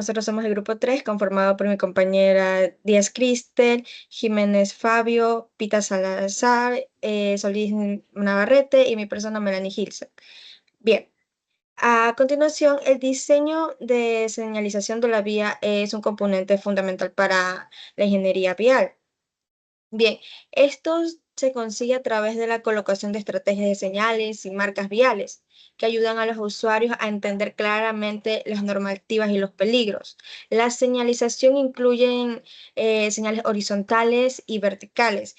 Nosotros somos el grupo 3, conformado por mi compañera Díaz Cristel, Jiménez Fabio, Pita Salazar, Solís Navarrete y mi persona Melanie Gilson. Bien, a continuación, el diseño de señalización de la vía es un componente fundamental para la ingeniería vial. Bien, esto se consigue a través de la colocación de estrategias de señales y marcas viales que ayudan a los usuarios a entender claramente las normativas y los peligros. La señalización incluye señales horizontales y verticales,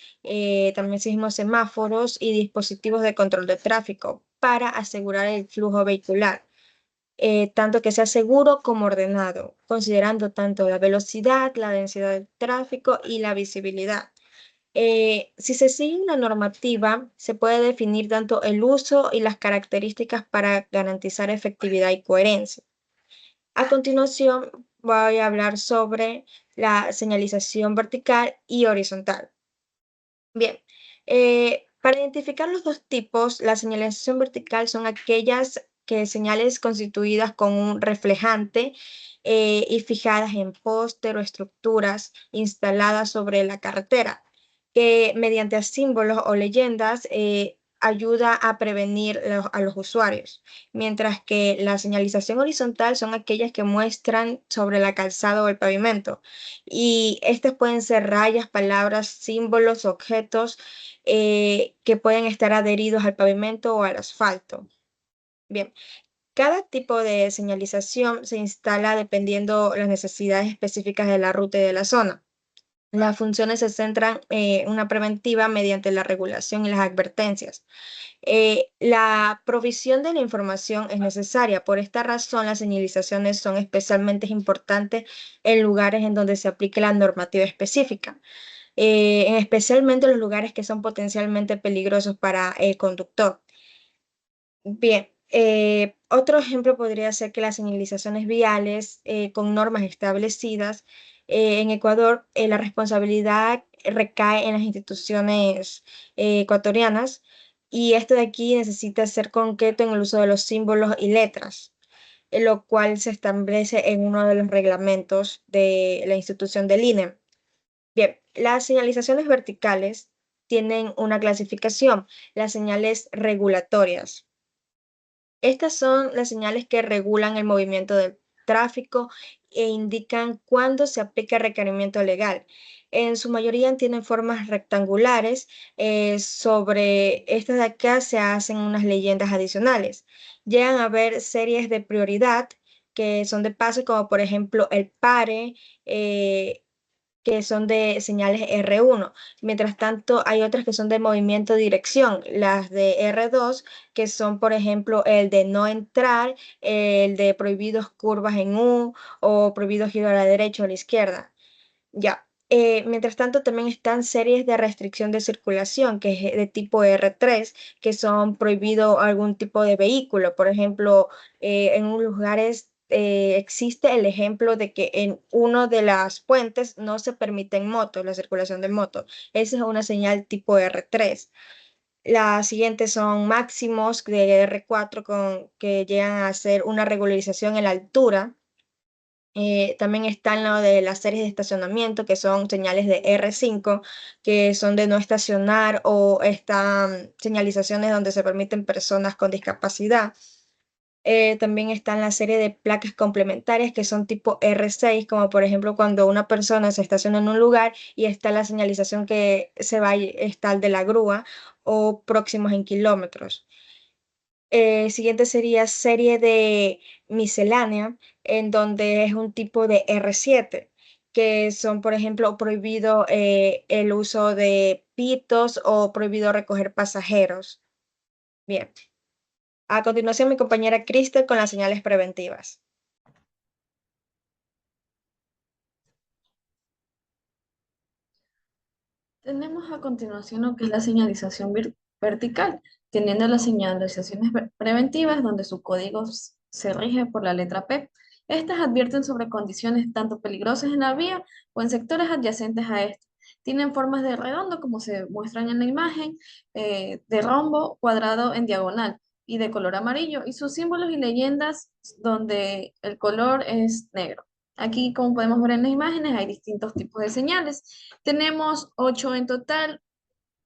también seguimos semáforos y dispositivos de control de tráfico para asegurar el flujo vehicular. Tanto que sea seguro como ordenado, considerando tanto la velocidad, la densidad del tráfico y la visibilidad. Si se sigue una normativa, se puede definir tanto el uso y las características para garantizar efectividad y coherencia. A continuación, voy a hablar sobre la señalización vertical y horizontal. Bien, para identificar los dos tipos, la señalización vertical son aquellas señales constituidas con un reflejante y fijadas en póster o estructuras instaladas sobre la carretera, que mediante símbolos o leyendas ayuda a prevenir a los usuarios, mientras que la señalización horizontal son aquellas que muestran sobre la calzada o el pavimento y estas pueden ser rayas, palabras, símbolos, objetos que pueden estar adheridos al pavimento o al asfalto. Bien, cada tipo de señalización se instala dependiendo las necesidades específicas de la ruta y de la zona. Las funciones se centran en una preventiva mediante la regulación y las advertencias. La provisión de la información es necesaria. Por esta razón, las señalizaciones son especialmente importantes en lugares en donde se aplique la normativa específica, especialmente los lugares que son potencialmente peligrosos para el conductor. Bien, otro ejemplo podría ser que las señalizaciones viales con normas establecidas en Ecuador, la responsabilidad recae en las instituciones ecuatorianas y esto de aquí necesita ser concreto en el uso de los símbolos y letras, lo cual se establece en uno de los reglamentos de la institución del INE. Bien, las señalizaciones verticales tienen una clasificación, las señales regulatorias. Estas son las señales que regulan el movimiento del tráfico e indican cuándo se aplica el requerimiento legal. En su mayoría tienen formas rectangulares. Sobre estas de acá se hacen unas leyendas adicionales. Llegan a haber series de prioridad que son de paso, como por ejemplo el pare, que son de señales R1. Mientras tanto, hay otras que son de movimiento dirección, las de R2, que son, por ejemplo, el de no entrar, el de prohibidos curvas en U o prohibido giro a la derecha o a la izquierda. Ya. Mientras tanto, también están series de restricción de circulación, que es de tipo R3, que son prohibido algún tipo de vehículo. Por ejemplo, en unos lugares existe el ejemplo de que en uno de las puentes no se permiten motos, la circulación de motos. Esa es una señal tipo R3. Las siguientes son máximos de R4 que llegan a ser una regularización en la altura. También están lo de las series de estacionamiento, que son señales de R5, que son de no estacionar o están señalizaciones donde se permiten personas con discapacidad. También están la serie de placas complementarias que son tipo R6, como por ejemplo cuando una persona se estaciona en un lugar y está la señalización que se va y está el de la grúa o próximos en kilómetros. Siguiente sería serie de miscelánea, en donde es un tipo de R7, que son, por ejemplo, prohibido el uso de pitos o prohibido recoger pasajeros. Bien. A continuación, mi compañera Krista con las señales preventivas. Tenemos a continuación lo que es la señalización vertical, teniendo las señalizaciones preventivas donde su código se rige por la letra P. Estas advierten sobre condiciones tanto peligrosas en la vía o en sectores adyacentes a esta. Tienen formas de redondo, como se muestran en la imagen, de rombo, cuadrado en diagonal y de color amarillo, y sus símbolos y leyendas donde el color es negro. Aquí, como podemos ver en las imágenes, hay distintos tipos de señales. Tenemos 8 en total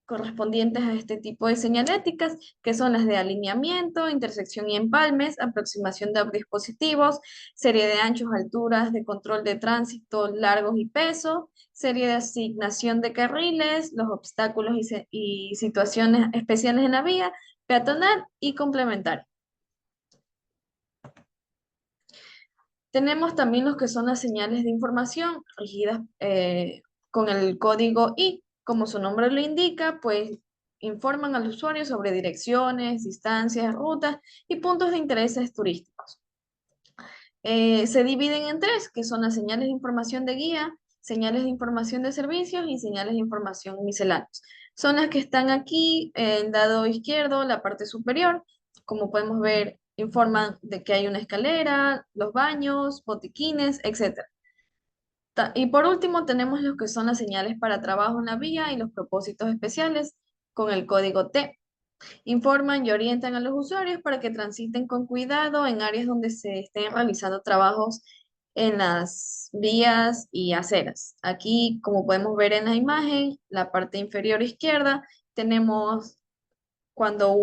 correspondientes a este tipo de señaléticas, que son las de alineamiento, intersección y empalmes, aproximación de dispositivos, serie de anchos, alturas, de control de tránsito, largos y peso, serie de asignación de carriles, los obstáculos y situaciones especiales en la vía, peatonal y complementaria. Tenemos también los que son las señales de información regidas con el código I. Como su nombre lo indica, pues informan al usuario sobre direcciones, distancias, rutas y puntos de intereses turísticos. Se dividen en tres, que son las señales de información de guía, señales de información de servicios y señales de información misceláneas. Son las que están aquí en el lado izquierdo, la parte superior. Como podemos ver, informan de que hay una escalera, los baños, botiquines, etc. Y por último, tenemos los que son las señales para trabajo en la vía y los propósitos especiales con el código T. Informan y orientan a los usuarios para que transiten con cuidado en áreas donde se estén realizando trabajos en las vías y aceras. Aquí, como podemos ver en la imagen, la parte inferior izquierda, tenemos cuando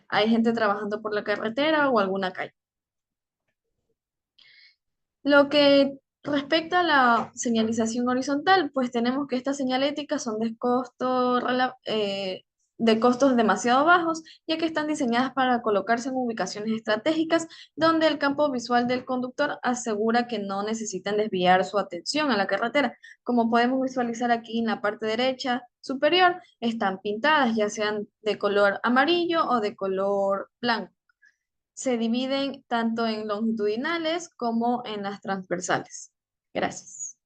hay gente trabajando por la carretera o alguna calle. Lo que respecta a la señalización horizontal, pues tenemos que estas señaléticas son de costos demasiado bajos, ya que están diseñadas para colocarse en ubicaciones estratégicas donde el campo visual del conductor asegura que no necesitan desviar su atención a la carretera. Como podemos visualizar aquí en la parte derecha superior, están pintadas, ya sean de color amarillo o de color blanco. Se dividen tanto en longitudinales como en las transversales. Gracias.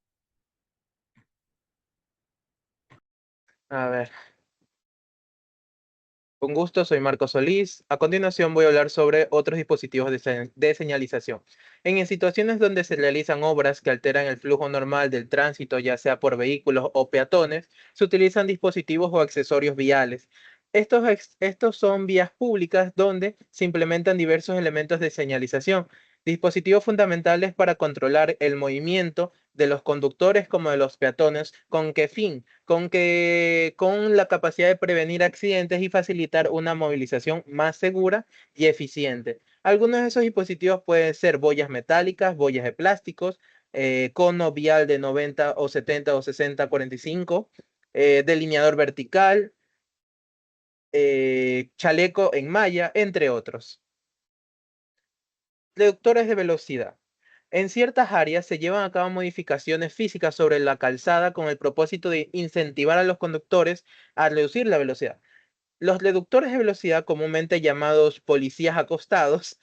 A ver, con gusto, soy Marco Solís. A continuación voy a hablar sobre otros dispositivos de señalización. En situaciones donde se realizan obras que alteran el flujo normal del tránsito, ya sea por vehículos o peatones, se utilizan dispositivos o accesorios viales. Estos son vías públicas donde se implementan diversos elementos de señalización, dispositivos fundamentales para controlar el movimiento de los conductores como de los peatones. ¿Con qué fin? Con la capacidad de prevenir accidentes y facilitar una movilización más segura y eficiente. Algunos de esos dispositivos pueden ser boyas metálicas, boyas de plásticos, cono vial de 90 o 70 o 60, 45, delineador vertical, chaleco en malla, entre otros. Reductores de velocidad. En ciertas áreas se llevan a cabo modificaciones físicas sobre la calzada con el propósito de incentivar a los conductores a reducir la velocidad. Los reductores de velocidad, comúnmente llamados policías acostados,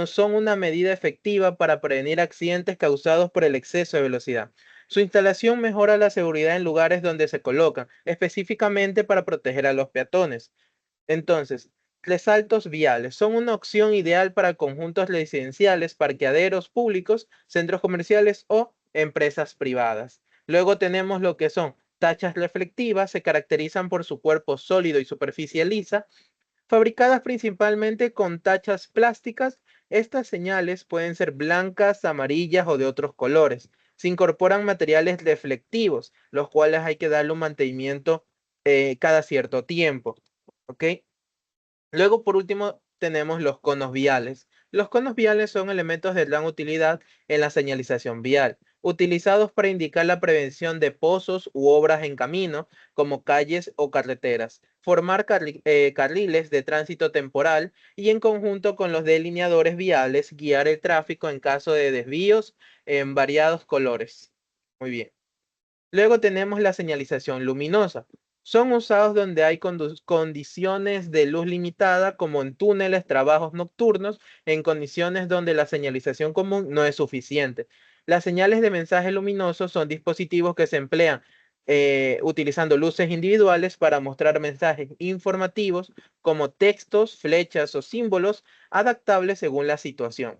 son una medida efectiva para prevenir accidentes causados por el exceso de velocidad. Su instalación mejora la seguridad en lugares donde se colocan, específicamente para proteger a los peatones. Entonces, resaltos viales son una opción ideal para conjuntos residenciales, parqueaderos públicos, centros comerciales o empresas privadas. Luego tenemos lo que son tachas reflectivas, se caracterizan por su cuerpo sólido y superficie lisa, fabricadas principalmente con tachas plásticas. Estas señales pueden ser blancas, amarillas o de otros colores. Se incorporan materiales reflectivos, los cuales hay que darle un mantenimiento cada cierto tiempo. ¿Ok? Luego, por último, tenemos los conos viales. Los conos viales son elementos de gran utilidad en la señalización vial, utilizados para indicar la prevención de pozos u obras en camino, como calles o carreteras, formar carriles de tránsito temporal y, en conjunto con los delineadores viales, guiar el tráfico en caso de desvíos en variados colores. Muy bien. Luego tenemos la señalización luminosa. Son usados donde hay condiciones de luz limitada, como en túneles, trabajos nocturnos, en condiciones donde la señalización común no es suficiente. Las señales de mensaje luminoso son dispositivos que se emplean utilizando luces individuales para mostrar mensajes informativos como textos, flechas o símbolos adaptables según la situación.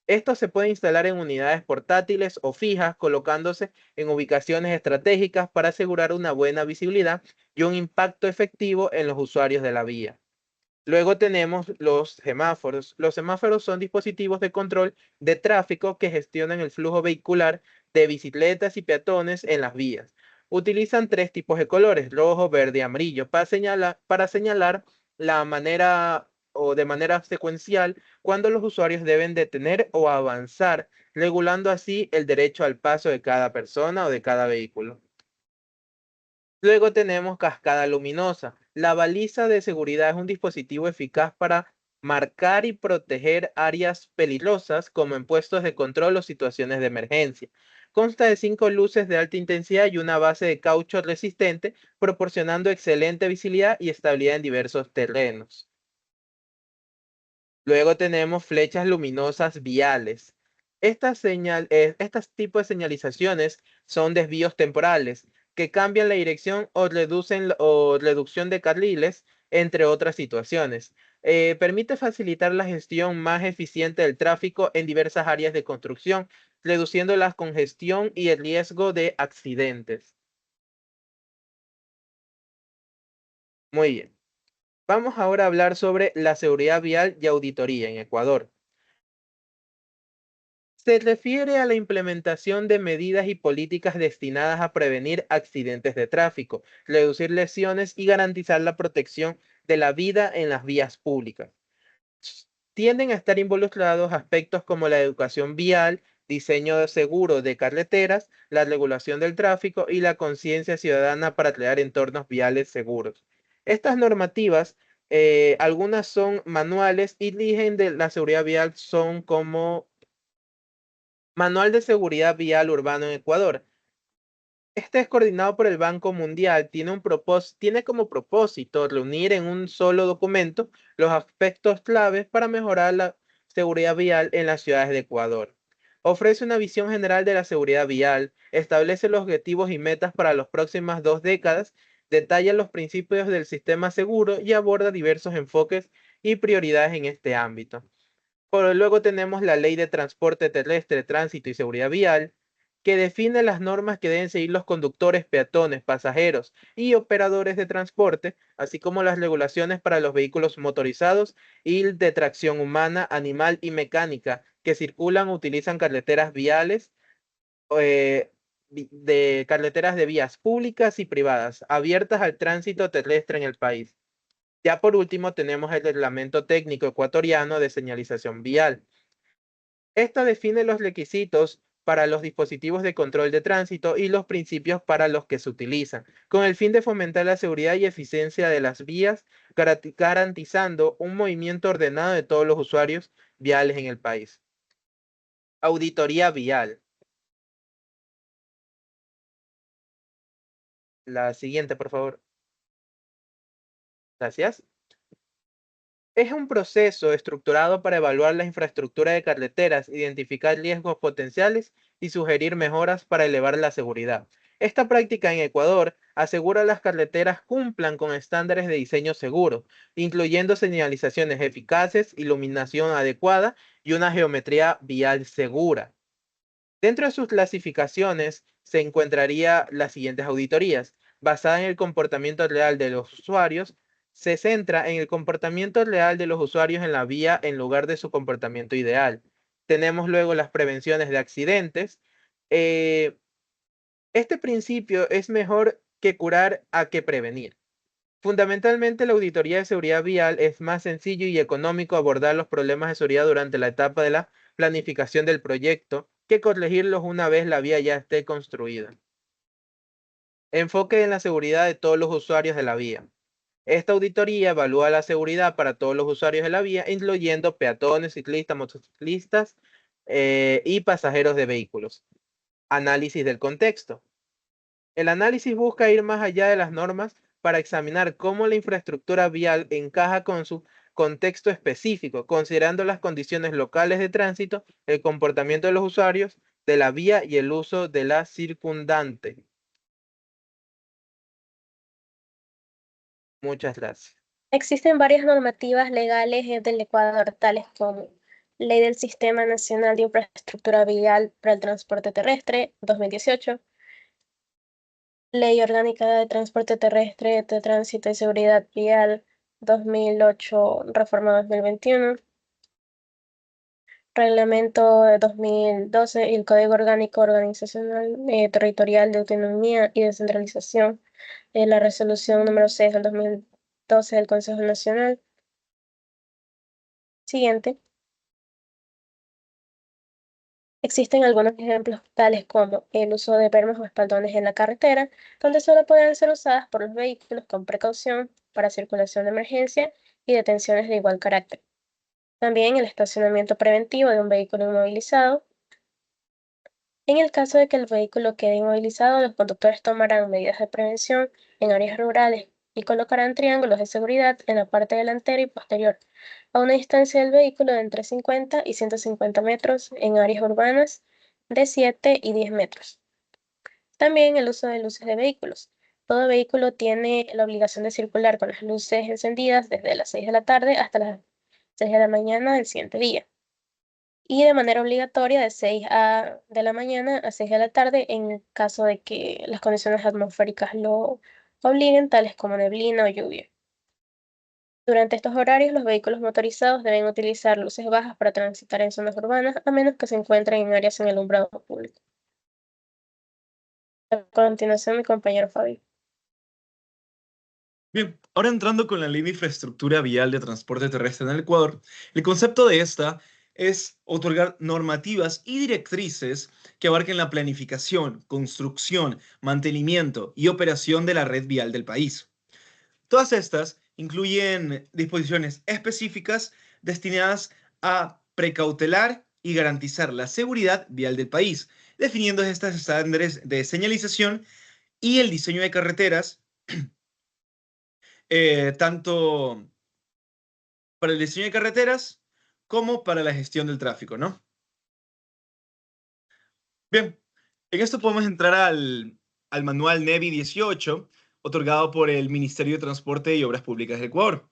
Esto se puede instalar en unidades portátiles o fijas, colocándose en ubicaciones estratégicas para asegurar una buena visibilidad y un impacto efectivo en los usuarios de la vía. Luego tenemos los semáforos. Los semáforos son dispositivos de control de tráfico que gestionan el flujo vehicular de bicicletas y peatones en las vías. Utilizan tres tipos de colores, rojo, verde y amarillo, para señalar la manera o de manera secuencial cuando los usuarios deben detener o avanzar, regulando así el derecho al paso de cada persona o de cada vehículo. Luego tenemos cascada luminosa. La baliza de seguridad es un dispositivo eficaz para marcar y proteger áreas peligrosas como en puestos de control o situaciones de emergencia. Consta de 5 luces de alta intensidad y una base de caucho resistente, proporcionando excelente visibilidad y estabilidad en diversos terrenos. Luego tenemos flechas luminosas viales. Estos tipos de señalizaciones son desvíos temporales que cambian la dirección o reducción de carriles, entre otras situaciones. Permite facilitar la gestión más eficiente del tráfico en diversas áreas de construcción, reduciendo la congestión y el riesgo de accidentes. Muy bien. Vamos ahora a hablar sobre la seguridad vial y auditoría en Ecuador. Se refiere a la implementación de medidas y políticas destinadas a prevenir accidentes de tráfico, reducir lesiones y garantizar la protección de la vida en las vías públicas. Tienden a estar involucrados aspectos como la educación vial, diseño seguro de carreteras, la regulación del tráfico y la conciencia ciudadana para crear entornos viales seguros. Estas normativas, algunas son manuales y rigen de la seguridad vial, son como Manual de Seguridad Vial Urbano en Ecuador. Este es coordinado por el Banco Mundial, tiene como propósito reunir en un solo documento los aspectos claves para mejorar la seguridad vial en las ciudades de Ecuador. Ofrece una visión general de la seguridad vial, establece los objetivos y metas para las próximas 2 décadas, detalla los principios del sistema seguro y aborda diversos enfoques y prioridades en este ámbito. Luego tenemos la Ley de Transporte Terrestre, Tránsito y Seguridad Vial, que define las normas que deben seguir los conductores, peatones, pasajeros y operadores de transporte, así como las regulaciones para los vehículos motorizados y de tracción humana, animal y mecánica que circulan o utilizan carreteras viales, de carreteras de vías públicas y privadas, abiertas al tránsito terrestre en el país. Ya por último tenemos el Reglamento Técnico Ecuatoriano de Señalización Vial. Esta define los requisitos para los dispositivos de control de tránsito y los principios para los que se utilizan, con el fin de fomentar la seguridad y eficiencia de las vías, garantizando un movimiento ordenado de todos los usuarios viales en el país. Auditoría vial. La siguiente, por favor. Gracias. Es un proceso estructurado para evaluar la infraestructura de carreteras, identificar riesgos potenciales y sugerir mejoras para elevar la seguridad. Esta práctica en Ecuador asegura las carreteras cumplan con estándares de diseño seguro, incluyendo señalizaciones eficaces, iluminación adecuada y una geometría vial segura. Dentro de sus clasificaciones se encontraría las siguientes auditorías. Basada en el comportamiento real de los usuarios, se centra en el comportamiento real de los usuarios en la vía en lugar de su comportamiento ideal. Tenemos luego las prevenciones de accidentes. Eh, este principio es mejor que curar a que prevenir. Fundamentalmente, la auditoría de seguridad vial es más sencillo y económico abordar los problemas de seguridad durante la etapa de la planificación del proyecto que corregirlos una vez la vía ya esté construida. Enfoque en la seguridad de todos los usuarios de la vía. Esta auditoría evalúa la seguridad para todos los usuarios de la vía, incluyendo peatones, ciclistas, motociclistas y pasajeros de vehículos. Análisis del contexto. El análisis busca ir más allá de las normas para examinar cómo la infraestructura vial encaja con su contexto específico, considerando las condiciones locales de tránsito, el comportamiento de los usuarios de la vía y el uso de la circundante. Muchas gracias. Existen varias normativas legales del Ecuador, tales como Ley del Sistema Nacional de Infraestructura Vial para el Transporte Terrestre, 2018, Ley Orgánica de Transporte Terrestre, de Tránsito y Seguridad Vial, 2008 reforma 2021, Reglamento de 2012 y el Código Orgánico Organizacional Territorial de Autonomía y Descentralización, la Resolución número 6 del 2012 del Consejo Nacional. Siguiente. Existen algunos ejemplos tales como el uso de bermas o espaldones en la carretera, donde solo podrán ser usadas por los vehículos con precaución para circulación de emergencia y detenciones de igual carácter. También el estacionamiento preventivo de un vehículo inmovilizado. En el caso de que el vehículo quede inmovilizado, los conductores tomarán medidas de prevención en áreas rurales y colocarán triángulos de seguridad en la parte delantera y posterior, a una distancia del vehículo de entre 50 y 150 metros, en áreas urbanas de 7 y 10 metros. También el uso de luces de vehículos. Todo vehículo tiene la obligación de circular con las luces encendidas desde las 6 de la tarde hasta las 6 de la mañana del siguiente día, y de manera obligatoria de 6 de la mañana a 6 de la tarde en caso de que las condiciones atmosféricas lo obliguen, tales como neblina o lluvia. Durante estos horarios, los vehículos motorizados deben utilizar luces bajas para transitar en zonas urbanas, a menos que se encuentren en áreas sin alumbrado público. A continuación, mi compañero Fabio. Bien, ahora entrando con la Ley de Infraestructura Vial de Transporte Terrestre en el Ecuador, el concepto de esta es otorgar normativas y directrices que abarquen la planificación, construcción, mantenimiento y operación de la red vial del país. Todas estas incluyen disposiciones específicas destinadas a precautelar y garantizar la seguridad vial del país, definiendo estos estándares de señalización y el diseño de carreteras, tanto para el diseño de carreteras como para la gestión del tráfico, ¿no? Bien, en esto podemos entrar al manual NEVI 18, otorgado por el Ministerio de Transporte y Obras Públicas del Ecuador.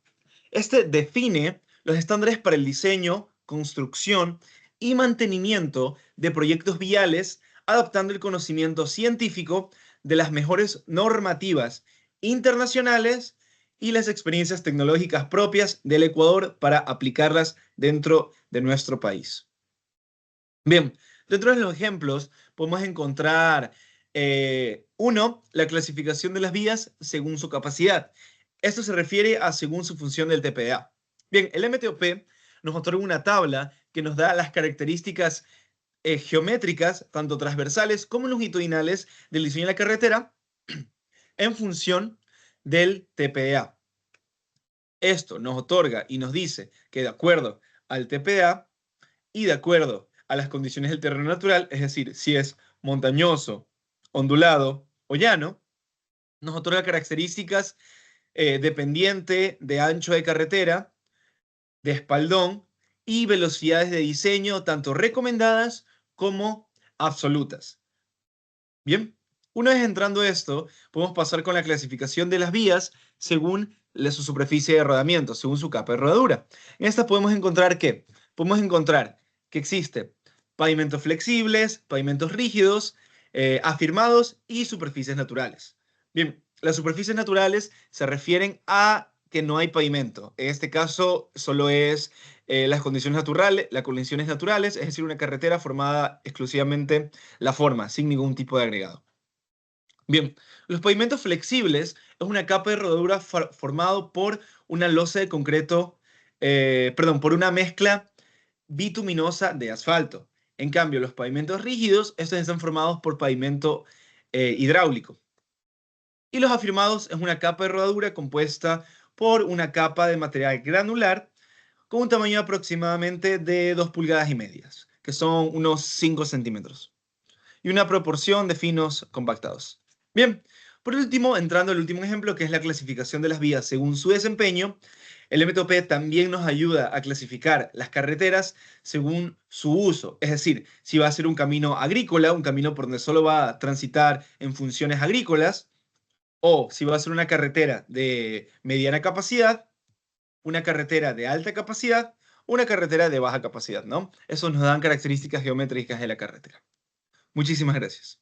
Este define los estándares para el diseño, construcción y mantenimiento de proyectos viales, adaptando el conocimiento científico de las mejores normativas internacionales y las experiencias tecnológicas propias del Ecuador para aplicarlas dentro de nuestro país. Bien, dentro de los ejemplos podemos encontrar, uno, la clasificación de las vías según su capacidad. Esto se refiere a según su función del TPA. Bien, el MTOP nos otorga una tabla que nos da las características geométricas, tanto transversales como longitudinales, del diseño de la carretera en función del TPA. Esto nos otorga y nos dice que de acuerdo al TPA y de acuerdo a las condiciones del terreno natural, es decir, si es montañoso, ondulado o llano, nos otorga características de pendiente, de ancho de carretera, de espaldón y velocidades de diseño tanto recomendadas como absolutas. Bien, una vez entrando esto, podemos pasar con la clasificación de las vías según su superficie de rodamiento, según su capa de rodadura. En esta podemos encontrar ¿qué? Podemos encontrar que existe pavimentos flexibles, pavimentos rígidos, afirmados y superficies naturales. Bien, las superficies naturales se refieren a que no hay pavimento. En este caso, solo es las condiciones naturales, es decir, una carretera formada exclusivamente la forma, sin ningún tipo de agregado. Bien, los pavimentos flexibles es una capa de rodadura formado por una losa de concreto, por una mezcla bituminosa de asfalto. En cambio, los pavimentos rígidos, estos están formados por pavimento hidráulico. Y los afirmados es una capa de rodadura compuesta por una capa de material granular con un tamaño aproximadamente de 2,5 pulgadas, que son unos 5 centímetros, y una proporción de finos compactados. Bien, por último, entrando al último ejemplo, que es la clasificación de las vías según su desempeño, el MTOP también nos ayuda a clasificar las carreteras según su uso. Es decir, si va a ser un camino agrícola, un camino por donde solo va a transitar en funciones agrícolas, o si va a ser una carretera de mediana capacidad, una carretera de alta capacidad, una carretera de baja capacidad, ¿no? Eso nos dan características geométricas de la carretera. Muchísimas gracias.